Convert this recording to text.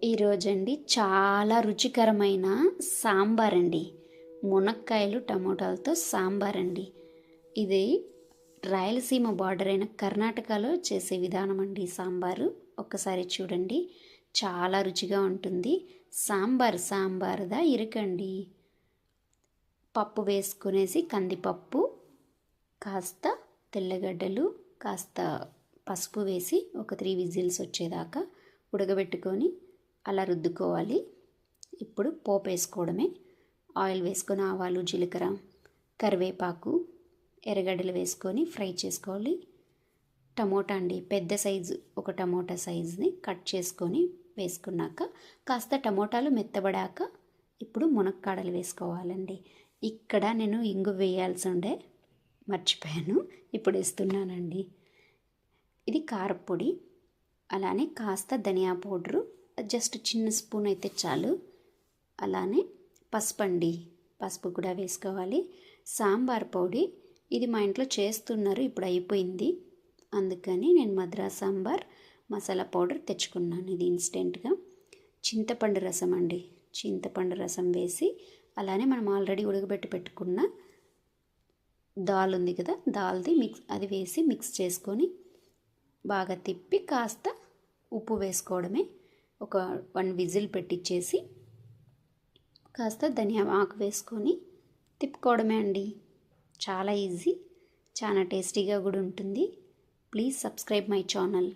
ఈరోజండి చాలా రుచికరమైన సాంబార్ అండి. మునక్కాయలు టమోటాలతో సాంబార్ అండి. ఇది రాయలసీమ బార్డర్ అయిన కర్ణాటకలో చేసే విధానం అండి. సాంబారు ఒక్కసారి చూడండి, చాలా రుచిగా ఉంటుంది. సాంబార్దా ఇరకండి. పప్పు వేసుకునేసి కందిపప్పు, కాస్త తెల్లగడ్డలు, కాస్త పసుపు వేసి ఒక 3 విజిల్స్ వచ్చేదాకా ఉడకబెట్టుకొని అలా రుద్దుకోవాలి. ఇప్పుడు పోపు వేసుకోవడమే. ఆయిల్ వేసుకొని ఆవాలు, జీలకర్ర, కరివేపాకు, ఎర్రగడ్డలు వేసుకొని ఫ్రై చేసుకోవాలి. టమోటా అండి, పెద్ద సైజు ఒక టమోటా సైజుని కట్ చేసుకొని వేసుకున్నాక కాస్త టమోటాలు మెత్తబడాక ఇప్పుడు మునక్కాడలు వేసుకోవాలండి. ఇక్కడ నేను ఇంగు వేయాల్సి ఉండే, మర్చిపోయాను, ఇప్పుడు వేస్తున్నానండి. ఇది కారపొడి, అలానే కాస్త ధనియా పౌడరు, జస్ట్ చిన్న స్పూన్ అయితే చాలు. అలానే పసుపు అండి, పసుపు కూడా వేసుకోవాలి. సాంబార్ పొడి ఇది మా ఇంట్లో చేస్తున్నారు, ఇప్పుడు అయిపోయింది, అందుకని నేను మద్రాస్ సాంబార్ మసాలా పౌడర్ తెచ్చుకున్నాను. ఇది ఇన్స్టెంట్గా. చింతపండు రసం అండి, చింతపండు రసం వేసి అలానే మనం ఆల్రెడీ ఉడకబెట్టి పెట్టుకున్న దాల్ ఉంది కదా, దాల్ది అది వేసి మిక్స్ చేసుకొని బాగా తిప్పి కాస్త ఉప్పు వేసుకోవడమే. ఒక 1 విజిల్ పెట్టించేసి కాస్త ధనియా ఆకు వేసుకొని తిప్పుకోవడమే అండి. చాలా ఈజీ, చాలా టేస్టీగా కూడా ఉంటుంది. Please subscribe my channel.